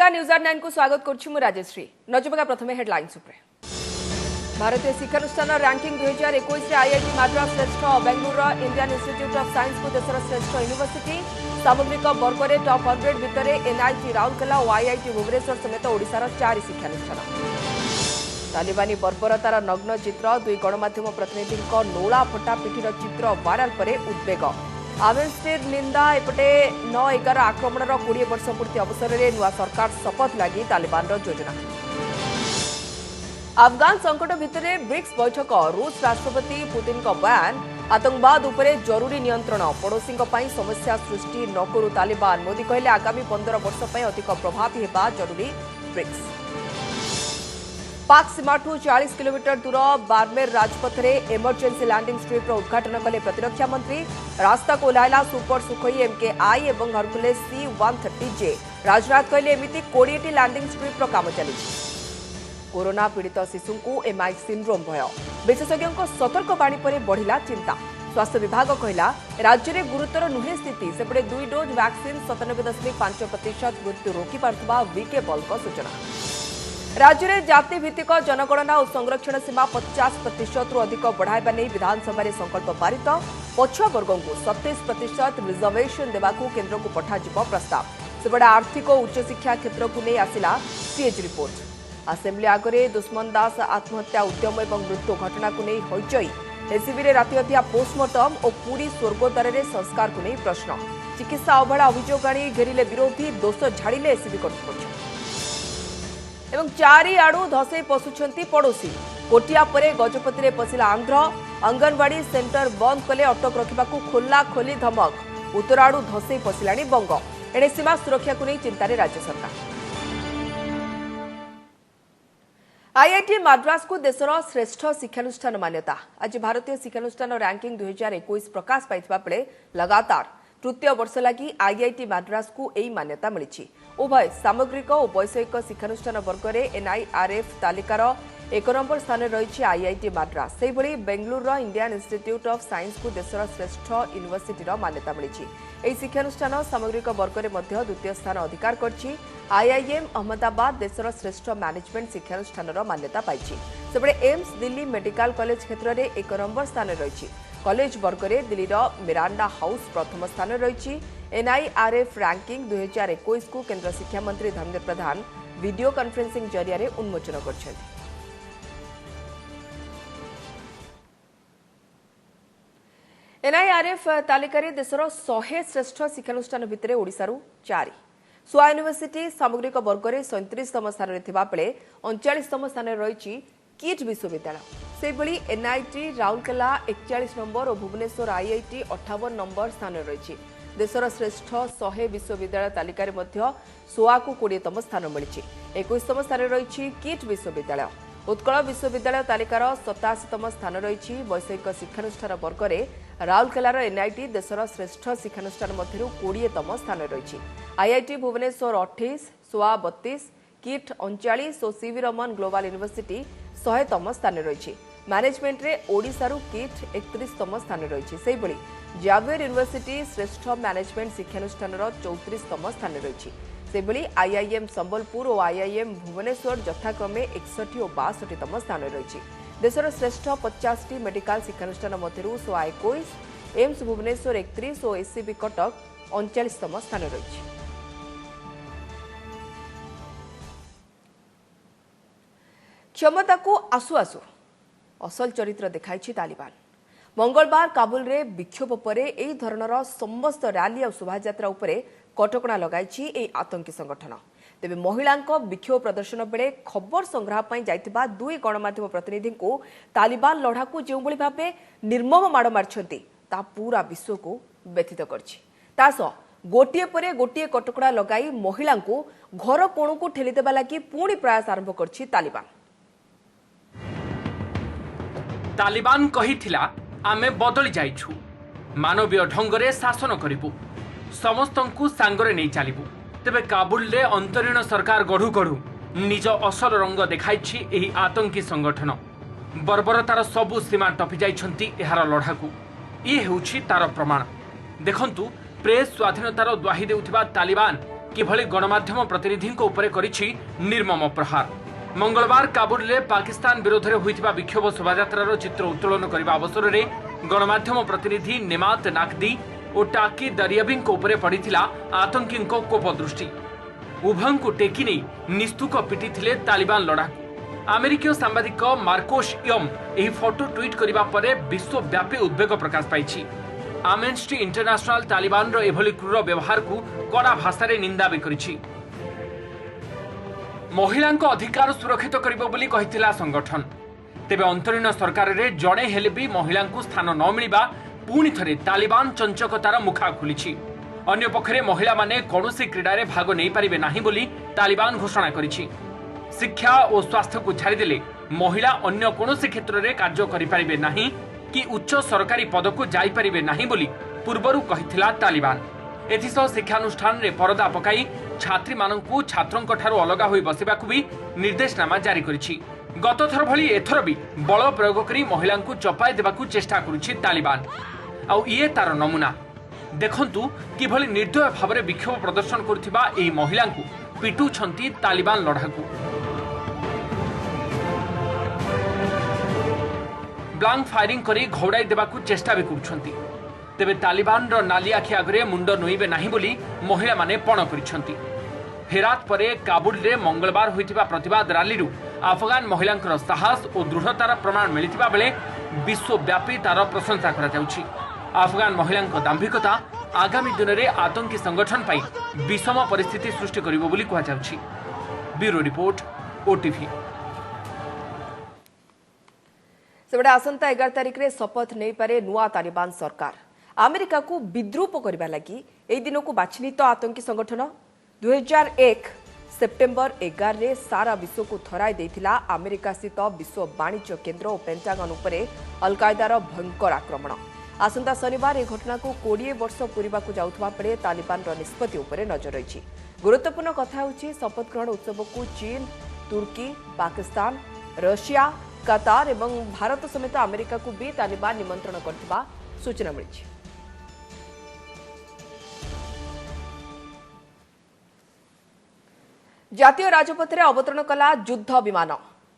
नमस्कार न्यूज 9 को स्वागत करुछु राजश्री। नजबका प्रथमे हेडलाइंस उपरे। भारतीय शिक्षानुष्ठान रैंकिंग 2021 रे आईआईटी मद्रास श्रेष्ठ, Bengaluru Indian institute of science को देशर श्रेष्ठ यूनिवर्सिटी। सामग्रिक वर्ग में टॉप 100 भितर एनआईटी राउरकेला और आईआईटी भुवनेश्वर समेत ओडिशार 4 शिक्षानुष्ठान। तालिबानी बर्बरतार नग्न चित्र, 2 गणमाध्यम प्रतिनिधि नोला फटा पिठीर चित्र वायरल पर उद्वेग। आवेस्टेर निंदा एपटे 9/11 आक्रमण 20 वर्ष पूर्ति अवसर में नुआ सरकार शपथ लगी तालिबान योजना। अफगान संकट भितर ब्रिक्स बैठक, रूस राष्ट्रपति पुतिन का बयान, आतंकवाद उपरे जरूरी नियंत्रण, पड़ोशी समस्या सृष्टि न करू तालिबान। मोदी कहले आगामी 15 वर्ष अधिक प्रभावी हेबा जरूरी ब्रिक्स। पाक सीमाठू 40 किलोमीटर दूर बारमेर राजपथ में इमरजेंसी लैंडिंग स्ट्रिप उद्घाटन कले प्रतिरक्षा मंत्री। रास्ता को ओह्लाइला सुपर सुखोई MK-I और हरकुलेस C-130J। राजनाथ कहले एमिति 20 लैंडिंग स्ट्रिप काम चली। कोरोना पीड़ित शिशु को MI सिंड्रोम भय, विशेषज्ञों सतर्कवाणी पर बढ़िला चिंता। स्वास्थ्य विभाग कहला राज्य में गुरुतर नुहे स्थिति, सेपटे 2 डोज वैक्सीन 97.5% मृत्यु रोकी पारुवा वीके बल सूचना। राज्य में जाति भित्तिक जनगणना और संरक्षण सीमा 50% अधिक बढ़ाइबा नहीं विधानसभा संकल्प पारित। पछुआ वर्ग को 27% रिजर्वेशन देवाकू केन्द्र को पठाଯିब प्रस्ताव। सेपटे आर्थिक और उच्चशिक्षा क्षेत्र को नहीं आसिला सीएज रिपोर्ट। असेम्बली आगे दुष्मन दास आत्महत्या उद्यम और मृत्यु घटना को नहीं हईचई। एसीबी राति अधिया पोस्टमार्टम और पूरी स्वर्गद्वार में संस्कार को नहीं प्रश्न। चिकित्सा अवहेला अभियोग आनी घेरिले विरोधी, दोष झाड़िले एसीबी कर्तृपक्ष। एवं चारिआडू धसई पशुंट पड़ोशी। कोटिया परे गजपति में पशिला आंध्र। अंगनवाड़ी सेंटर बंद कले अटक रखा खोला खोली धमक। उत्तराड़ू धसई पशिला बंग। एणे सीमा सुरक्षा को नहीं चिंतार राज्य सरकार। आईआईटी मद्रास को देशर श्रेष्ठ शिक्षानुष्ठान मान्यता। आज भारतीय शिक्षानुष्ठान रैंकिंग 2021 प्रकाश पाइथिबा बेले लगातार तृतीय वर्ष लगी आईआईटी मद्रास को यही मान्यता मिली। उभय सामग्रिक और वैषयिक शिक्षानुष्ठान वर्ग में NIRF तालिकार 1 नंबर स्थान रही आईआईटी मद्रास। से भली Bengaluru Indian institute of science को देशर श्रेष्ठ यूनिवर्सिटी मान्यता मिली। यह शिक्षानुष्ठान सामग्रिक वर्ग में द्वितीय स्थान अधिकार कर। IIM अहमदाबाद देशर श्रेष्ठ मैनेजमेंट शिक्षानुष्ठान मान्यता पाई। सेपटे एम्स दिल्ली मेडिकल कॉलेज क्षेत्र में 1 नंबर स्थान रही। कॉलेज वर्ग में दिल्ली मिरांडा हाउस प्रथम स्थान रही। NIRF रैंकिंग 2021 को केंद्र शिक्षा मंत्री धर्मेंद्र प्रधान वीडियो कॉन्फ्रेंसिंग जरिया उन्मोचन कर। NIRF तालिकार देशर 100 श्रेष्ठ शिक्षानुष्ठान भितर ओडिशारू 4। सुआ यूनिवर्सिटी सामग्रिक वर्ग में 37तम स्थान में बेले 39तम स्थान रही किट विश्वविद्यालय। से भली NIT राउरकेला 41 नंबर और भुवनेश्वर IIT 58 नंबर स्थान रही। देशर श्रेष्ठ 100 विश्वविद्यालय तालिकार सोआ को 20तम स्थान मिली। 21तम स्थान रही किट विश्वविद्यालय। उत्कल विश्वविद्यालय तालिकार 87तम स्थान रही। वैषयिक शिक्षानुष्ठान वर्ग में राउरकेलार NIT देशर श्रेष्ठ शिक्षानुष्ठान मध्य 20तम स्थान रही। IIT भुवनेश्वर 28, सोआ 32, किट 39 और सीवी रमन ग्लोबल यूनिवर्सिटी 100तम स्थान रही। मैनेजमेंट रे ओडिशारू किट 31तम स्थान रही। से भली जावियर यूनिवर्सिटी श्रेष्ठ मैनेजमेंट शिक्षानुष्ठान 34तम स्थान रही। से भली IIM संबलपुर और IIM भुवनेश्वर यथाक्रमे 61 और 62तम स्थान रही। देशर श्रेष्ठ 50 मेडिकल शिक्षानुष्ठान मध्य सोआ 21, एम्स भुवनेश्वर 31 और एसीबी कटक 39तम स्थान रही। क्षमता को आसु आसु असल चरित्र देखाई तालिबान। मंगलवार काबुल रे विक्षोभ पर यही धरणर समस्त रैली और शोभायात्रा उपरे कटकणा लगाई आतंकी संगठन। तेबे महिला विक्षोभ प्रदर्शन बेले खबर संग्रह जाइथिबा 2 गणमाध्यम प्रतिनिधि को तालिबान लढ़ा को जो भाव निर्मम माड़ मारिछंती ता पूरा विश्व को व्यथित करछि। तासह गोटिए परे गोटिए कटकणा लगाई महिला को घर कोण को ठेलीदेबा लगी पुणी प्रयास आरंभ करछि तालिबान। तालिबान कहिथिला आमे बदली जाइछु, मानवीय ढंगरे शासन करिबु, समस्तंकु सांगरे नहीं चलिबु। तेबे काबुल रे अंतरीण सरकार गढ़ु गढ़ु निज असल रंग देखाइछि एही आतंकी संगठन। बर्बरतार सबु सीमा टपि जाइछंती एहार लढ़ाकू। ये हेउछि तार प्रमाण। देखंतु प्रेस स्वाधीनतार द्वाही देउथिबा तालिबान किभଳି गणमाध्यम प्रतिनिधि उपरे करिछि निर्मम प्रहार। मंगलवार काबुल में पाकिस्तान विरोध में होइथिबा विक्षोभ शोभायात्रार चित्र उत्तोलन करने अवसर में गणमाध्यम प्रतिनिधि नेमात नाकदी और टाकी दरियाबी उपरे पड़िथिला आतंकी कोप दृष्टि। उभय को टेकी नहीं निस्तुक पिटिथिले तालिबान लड़ाकू। अमेरिकीय सांबादिक मार्कोस यम यह फोटो ट्वीट करने पर विश्वव्यापी उद्वेग प्रकाश पाई। आमनेस्टी इंटरनेशनल तालिबान रो एभली क्रूर व्यवहार को कड़ा भाषा रे निंदा भी करिछि। महिलांको अधिकार सुरक्षित करिबो बोली कहिथिला संगठन। तेबे अंतरीण सरकार रे जणे हेले भी महिलांको स्थान न मिलिबा पुणी थरे तालिबान चंचकतार मुखा खुलिछि। अन्य पक्षरे महिला माने कौनसी क्रीडा रे भाग नहीं पारिबे नाही बोली तालिबान घोषणा करिछि। शिक्षा और स्वास्थ्य को छाड़देले महिला अन्य कौनसी क्षेत्र में कार्य करिपारिबे नाही कि उच्च सरकारी पद को जाइपारिबे नाही बोली पूर्वरु कहिथिला तालिबान। एथिसह शिक्षानुष्ठान रे परदा पकाई छात्री माननकु छात्रों ठारू अलगा होई बसिबाकु भी निर्देशनामा जारी करिछि। गत थर भली एथर भी बल प्रयोग करी महिलांकु चपाई देबाकु चेष्टा करुछि तालिबान। आउ इए तार नमूना देखंतु किभली निर्दय भाव विक्षोभ प्रदर्शन करुथिबा एही महिलांकु पिटुछंती तालिबान लड़ाकू। ब्लांक फायरिंग करी घौड़ाई देबाकू चेष्टा भी करुछंती। तेबे तालिबान रो नाली आखि आगरे मुंड नोइबे नाही बोली महिला माने पण करिछंती। हेरात परे काबुल रे मंगलवार होइतिबा प्रतिवाद रैली रु अफगान महिलांकर साहस और दृढ़तार प्रमाण मिलितिबा बेले विश्वव्यापी तार प्रशंसा करा जाउछि। अफगान महिलांक दाम्भिकता आगामी दिन में आतंकी संगठन पाई विषम परिस्थिति सृष्टि करिबो बोली कहा जाउछि। Bureau report OTV. सेबडे आसंता 11 तारिख रे शपथ नहीं पारे नुआ तालिबान सरकार। अमेरिका को विद्रूप करबा लागि एई दिन को बाछिनी तो आतंकी संगठन 2001 सेप्टेम्बर 11 रे सारा विश्व को थराई देथिला अमेरिका स्थित विश्व वाणिज्य केन्द्र और पेंटागन उपरे अल कायदार भयंकर आक्रमण। आसंता शनिवार यह घटना को 20 वर्ष पूरा जाउथबा परे तालिबान निष्पत्ति उपरे नजर रही। गुरुत्वपूर्ण कथा होछि शपथ ग्रहण उत्सव को चीन, तुर्की, पाकिस्तान, रशिया, कतार एवं भारत समेत अमेरिका को भी तालिबान निमंत्रण करथिबा सूचना मिली। जातीय राजपथ रे अवतरण कला युद्ध विमान।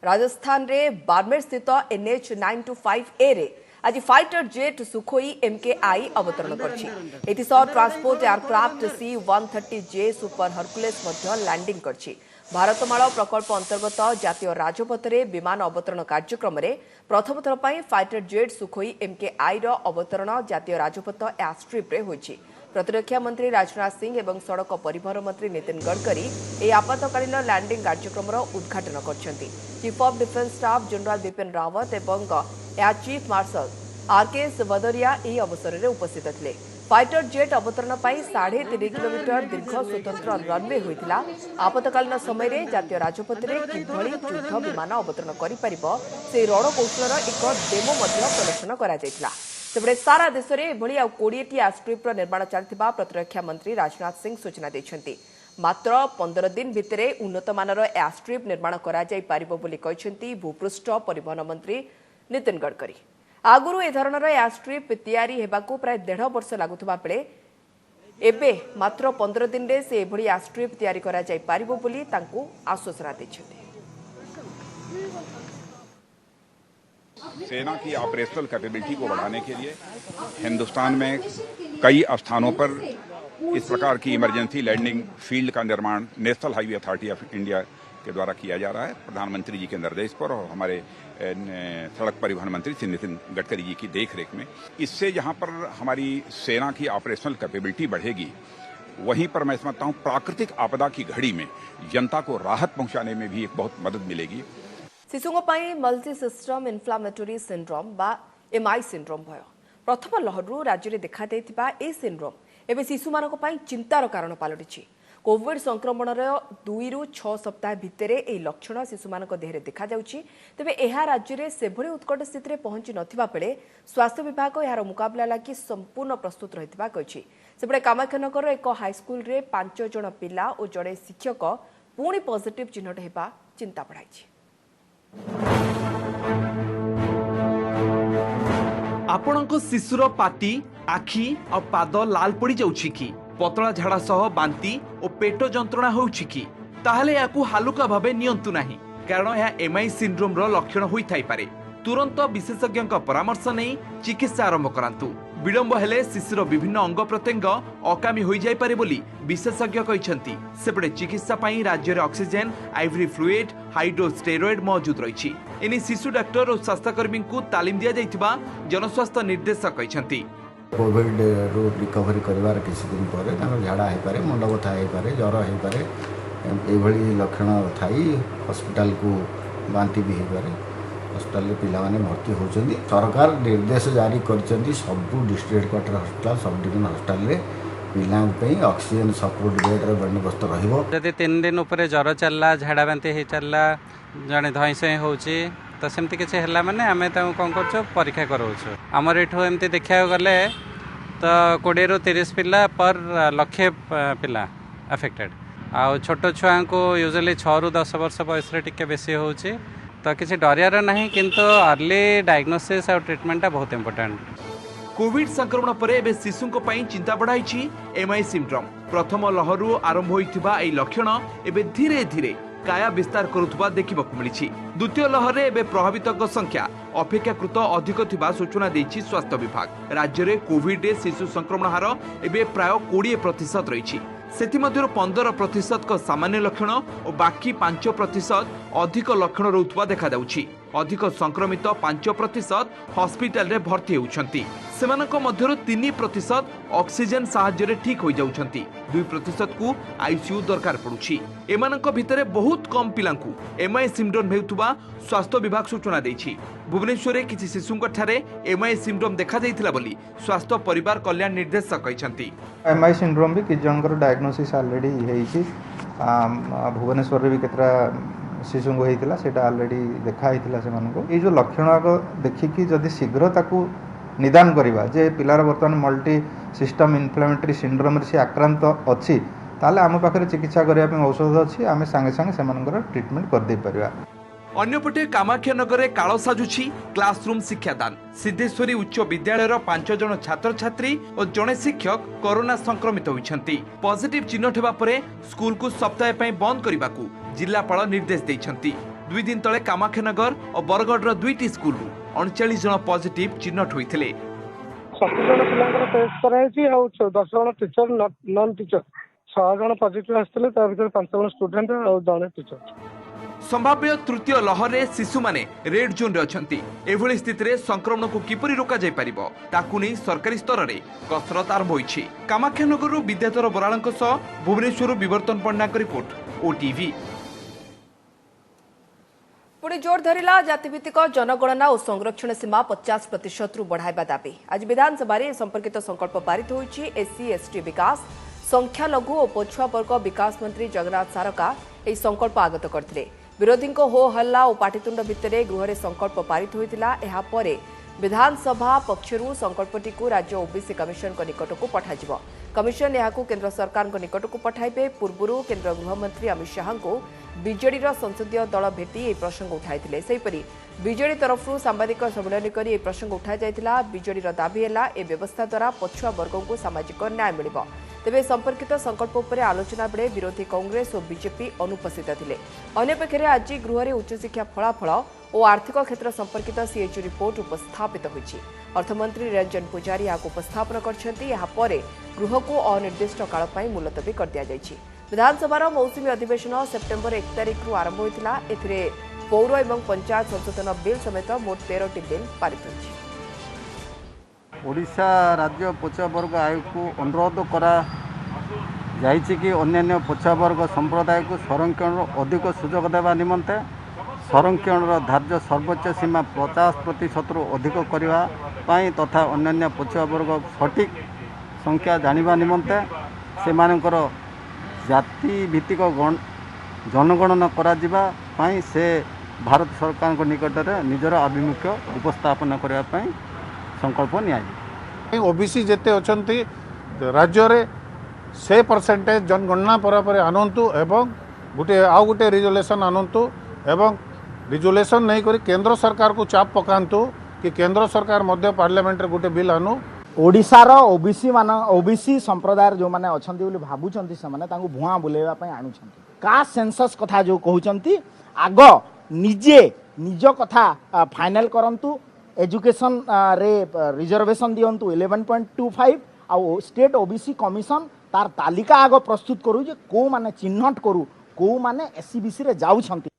राजस्थान रे बाड़मेर स्थित NH 925A रे आज फाइटर जेट सुखोई MKI अवतरण करछि। एथिसह transport aircraft C-130J super Hercules मध्य लैंडिंग करछि। भारतमाला प्रकल्प अंतर्गत जातीय राजपथ रे विमान अवतरण कार्यक्रम रे प्रथम थर पई फाइटर जेट सुखोई MKI रो अवतरण जातीय राजपथ एयरस्ट्रिप रे होछि। प्रतिरक्षा मंत्री राजनाथ सिंह एवं सड़क परिवहन मंत्री नितिन गडकरी यह आपातकालीन लैंडिंग कार्यक्रम उद्घाटन करछंती। Chief of defence staff general Bipin Rawat एवं air chief marshal RKS Bhadauria यह अवसर में उपस्थित थे। फाइटर जेट अवतरण पर 3.5 किलोमीटर दीर्घ स्वतंत्र रनवे होता। आपातकालीन समय जातीय राजपथ में किभली युद्ध विमान अवतरण कर रणकौशल एक डेमो प्रदर्शन कर। सेबड़े सारा देश में एभली 20टी एयरस्ट्रिप निर्माण चलता प्रतिरक्षा मंत्री राजनाथ सिंह सूचना देते। मात्र 15 दिन भितर उन्नत मानर एयरस्ट्रिप निर्माण करा जाई पारिबो बोली कहिसेंती भूपृष्ठ परिवहन मंत्री नितिन गडकरी। आगुरु ए धरणर एयरस्ट्रिप तैयारी हेबाकू प्राय 1.5 वर्ष लागुथबा बेले एबे मात्र 15 दिन रे से एभली एयरस्ट्रिप तैयारी करा जाई पारिबो बोली तांकू आश्वासन देछथि। सेना की ऑपरेशनल कैपेबिलिटी को बढ़ाने के लिए हिंदुस्तान में कई स्थानों पर इस प्रकार की इमरजेंसी लैंडिंग फील्ड का निर्माण national highway authority of India के द्वारा किया जा रहा है। प्रधानमंत्री जी के निर्देश पर और हमारे सड़क परिवहन मंत्री श्री नितिन गडकरी जी की देखरेख में इससे जहां पर हमारी सेना की ऑपरेशनल कैपेबिलिटी बढ़ेगी, वहीं पर मैं समझता हूं प्राकृतिक आपदा की घड़ी में जनता को राहत पहुंचाने में भी एक बहुत मदद मिलेगी। शिशुओं पर मल्टी सिस्टम इन्फ्लामेटरी सिंड्रोम बा MI सिंड्रोम भय प्रथम लहरु राज्य में देखा ए सिंड्रोम एवं शिशु मान चिंतार कारण पलटि। कोविड संक्रमण 2 ରୁ 6 सप्ताह भितर यह लक्षण शिशु मान देह देखा तेबे यह राज्य में से उत्कट स्थिति पहुंची नथिबा बेले स्वास्थ्य विभाग यार मुकाबला लगी संपूर्ण प्रस्तुत रहितबा कहिछि। सेबडे कामाख्यानगर एक हाईस्कूल रे 5 जण पिला और जड़े शिक्षक पुणी पॉजिटिव चिन्हट हेबा चिंता बढ़ाई। आपणक शिशुर पाटी, आखि और पाद लाल पड़ी जाउछि कि पतला झाड़ा सह बांती और पेट जंत्रणा होउछि कि ताहले याकू हालुका भाबे नियंतु नाही, कारण यह एमआई सिंड्रोम रो लक्षण होई थाई पारे। तुरंत विशेषज्ञ परामर्श नहीं चिकित्सा आरंभ करांतु। विलंब हेले शिशुर विभिन्न अंग प्रत्यंग अकामी हो जाय पारे बोली विशेषज्ञ कहते। सेपटे चिकित्सा पई राज्य में ऑक्सीजन, आइवरी फ्लूइड, हाइड्रोज स्टेरॉइड मौजूद रही। एने शिशु डाक्टर और स्वास्थ्यकर्मी को तालीम दिया जाइथिबा जनस्वास्थ्य निर्देशक कहते। कोविड रू रिकवरी कर किसी दिन पर झाड़ा हो पारे, मुंड बथा हो पारे, ज्वर हो पारे, ये लक्षण थी हॉस्पिटल को बांती भी हो पारे। हॉस्पिटल पिलाने भर्ती होती। सरकार निर्देश जारी कर सबू district headquarter hospital, sub division hospital पिलांई ऑक्सीजन सपोर्ट बेड बंदोबस्त रही। 3 दिन उपर ज्वर चलला, झाड़ा बांती हो चलला, जड़े धई सई हो तो सेमती किसी है मैंने आम कौन कर परीक्षा कराऊँ। आमर एठू एमती देखा गले तो 20 ରୁ 30 पिला पर लक्षे पिला अफेक्टेड। आ छोट छुआ को यूजुअली 6 ରୁ 10 वर्ष बयस टिके बेसी होची, तो किसी डरियार नहीं, किंतु अर्ली डायग्नोसिस और ट्रीटमेंट बहुत इंपोर्टेंट। कोविड संक्रमण पर एबे शिशुंको पई चिंता बढ़ाई एमआई सिंड्रोम। प्रथम लहरु आरंभ होइथिबा एई लक्षण एबे धीरे धीरे काया विस्तार करुथबा देखिबाकू मिलिछि। द्वितीय लहर रे एबे प्रभावितक संख्या अपेक्षाकृत अधिक थिबा सूचना देछि स्वास्थ्य विभाग। राज्य रे कोविड रे शिशु संक्रमण हार एबे प्राय 20% रहिछि। सेथि मध्यरु 15% को सामान्य लक्षण और बाकी 5% अधिक लक्षण रहुथबा देखा जाउछि। अधिक संक्रमित 5% हॉस्पिटल रे भर्ती होउछंती। सेमानक मध्यरु 3% ऑक्सीजन सहाय्य रे ठीक हो जाउछंती। 2% को आईसीयू दरकार पड़ुछि। एमानक भितरे बहुत कम पिलांकु एमआई सिंड्रोम हेउथबा स्वास्थ्य विभाग सूचना देछि। भुवनेश्वर रे किछि शिशुंक ठारे एमआई सिंड्रोम देखा जाइथिला बोली स्वास्थ्य परिवार कल्याण निर्देशक कहछंती। एमआई सिंड्रोम भी किछ जनकर डायग्नोसिस ऑलरेडी हेइछि। भुवनेश्वर रे भी केतरा शिशु को होता है ऑलरेडी देखा से ये जो लक्षण देखिकी जदि शीघ्र ताकू निदान करवा जे पिलार बर्तमान मल्टी सिस्टम इन्फ्लेमेटरी सिंड्रोम से आक्रांत अच्छी ताले आम पाखे चिकित्सा करने औषध अच्छी आम सांगे सांगे से ट्रीटमेंट कर दे परिबा। अन्यपटे कामाख्यानगर काल साजुछि क्लासरूम शिक्षादान। सिद्धेश्वरी उच्च विद्यालय 5 जन छात्र छात्री और जड़े शिक्षक कोरोना संक्रमित होइछंती। पॉजिटिव चिन्ह हेबा परे स्कूल को सप्ताह पई बंद करबाकू जिलापाल निर्देश देइछंती। 2 दिन तले कामाख्यानगर और बरगढ़ 2टी स्कूल 39 जन पॉजिटिव चिन्हट होइथिले। 70 जन पिलांकर टेस्ट कराइछि और 10 जन टीचर नॉन टीचर 6 जन पॉजिटिव आस्थिले ता भीतर 5 जन स्टूडेंट और जने टीचर। संभाव्य तृतीय लहर रे शिशु माने रेड जोन रे अछंती। एभली स्थिति रे संक्रमण को किपरि रोका जाय परिबो ताकू नै सरकारी स्तर रे कसरत आरंभ होइछि। कामाख्यानगर विद्याधर बराळंक सह भुवनेश्वर विवर्तन पण्डाक रिपोर्ट ओटीवी। पुणी जोर धरिला जातिभित्तिक जनगणना और संरक्षण सीमा 50% रु बढ़ाइबा दाबी। आज विधानसभा रे संपर्कित संकल्प पारित होइछि। एससी एसटी विकास, संख्यालघु और पछुआ वर्ग विकास मंत्री जगन्नाथ सारका एही संकल्प आगत करथिले। विरोधी हो हल्ला और पाटितुंड भितर गृह में संकल्प पारित होता। यह परे विधानसभा पक्षरु संकल्पटी को राज्य ओबीसी कमिशन को निकट को पठाଯିବ। कमिशन यह केंद्र सरकार को निकट को पठाइबे। पूर्व केंद्र गृहमंत्री अमित शाह को बीजेडी संसदीय दल भेटी यह प्रसंग उठाइथिले। सेहिपरि बीजेडी तरफ सांबादिक सम्मेलन कर यह प्रसंग उठा जाइथिला। बीजेडी दाबी है ए व्यवस्था द्वारा पछुआ वर्ग को सामाजिक न्याय मिलिबो। तेबे संपर्कित संकल्प उपर आलोचना बेले विरोधी कांग्रेस और बीजेपी अनुपस्थित थिले। अन्यपक्षे आज गृह में उच्चशिक्षा फलाफल और आर्थिक क्षेत्र संपर्कित सीएजी रिपोर्ट उपस्थापित होइछि। अर्थमंत्री निरंजन पुजारी यहाँ उपस्थापन करछंती। यहाँ परे गृह को अनिर्दिष्ट काल पई मुलतवी कर दिया जाइछि। विधानसभार मौसुमी अधिवेशन सेप्टेम्बर 1 तारिख रु आरंभ होइतिला। एथिरे पौर एवं पंचायत संशोधन बिल समेत मोट 13टी बिल पारित होइछि। ओडिशा राज्य पछुआ वर्ग आयोग को अनुरोध करा जाइछि कि अन्य पछुआ वर्ग संप्रदाय को संरक्षण अधिक सुजोग देवा निमंते संरक्षण धार्य सर्वोच्च सीमा 50% रु अधिक करने पाई तथा अन्य पछुआ वर्ग सठिक संख्या जानिबा निमंते सेमानकर जाति भित्तिक जनगणना करा जिबा पाई से भारत सरकार को निकट में निजर आभिमुख्य उपस्थापन करने पाई संकल्प नि ओबीसी जेते अछंती राज्य रे से परसेंटेज जनगणना पर आनंतु एवं गोटे रिजोल्यूशन आनंतु एवं रिजोल्यूशन नहीं करी केंद्र सरकार को चाप पकांतु कि केंद्र सरकार मध्य पार्लियामेंट रे गोटे बिल आनु ओडिशार ओबीसी संप्रदाय जो माने अछंती बोली भाबुचंती से माने तांको भुआ बुलेवा पई आणुचंती कास्ट सेंसस कथा जो कहउचंती आग निजे निज कथा फाइनल करंतु एजुकेशन रे रिजर्वेशन दियंतु 11.25 आ स्टेट ओबीसी कमिशन तार तालिका आग प्रस्तुत करू जे को माने चिन्हट करू को माने एससीबीसी रे जाउछंती।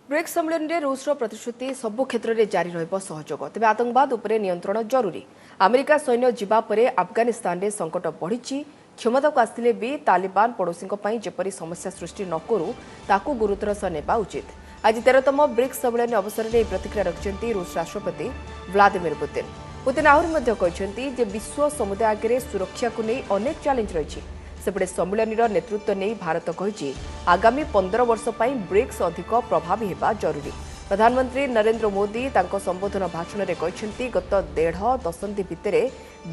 ब्रिक्स सम्मेलन में रूसर प्रतिश्रुति सबु क्षेत्र में जारी रहिबो सहयोग तेज आतंकवाद उपरे नियंत्रण जरूरी अमेरिका सैन्य जीवा परे अफगानिस्तान में संकट बढ़ी क्षमता को आसले भी तालिबान पड़ोशी जेपरी समस्या सृष्टि न करू ताकू गुरुतर सह नेबा उचित। आज 13तम ब्रिक्स सम्मेलन अवसर में प्रतिक्रिया रखिंट रूस राष्ट्रपति व्लादिमिर पुतिन। पुतिन आहरी कहते विश्व समुदाय आगे सुरक्षा को नहीं अनेक चैलेंज रही सेपटे सम्मेलन नेतृत्व नहीं भारत कही आगामी 15 वर्ष पर ब्रिक्स अधिक प्रभावी होगा जरूरी। प्रधानमंत्री नरेंद्र मोदी तांको संबोधन भाषण में कहते गत 1.5 दशंधि भितर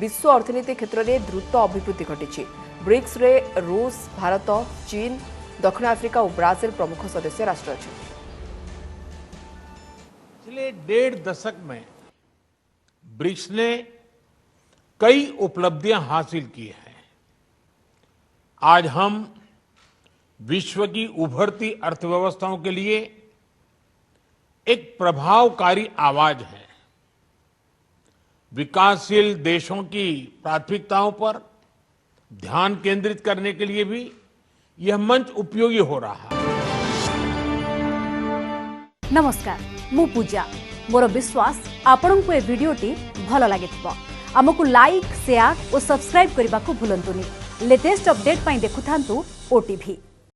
विश्व अर्थनीति क्षेत्र में द्रुत अभिवृद्धि घटी ब्रिक्स रे रूस भारत चीन दक्षिण आफ्रिका और ब्राजिल प्रमुख सदस्य राष्ट्र अच्छे। पिछले 1.5 दशक में ब्रिक्स ने कई उपलब्धियां हासिल की हैं। आज हम विश्व की उभरती अर्थव्यवस्थाओं के लिए एक प्रभावकारी आवाज है। विकासशील देशों की प्राथमिकताओं पर ध्यान केंद्रित करने के लिए भी यह मंच उपयोगी हो रहा है। नमस्कार, मु पूजा। मोर विश्वास आपन को ए वीडियोटी भल लगे आमको लाइक शेयर और सब्सक्राइब करने को भूलंतुनी। लेटेस्ट अपडेट पाई देखुथांतु ओटीवी।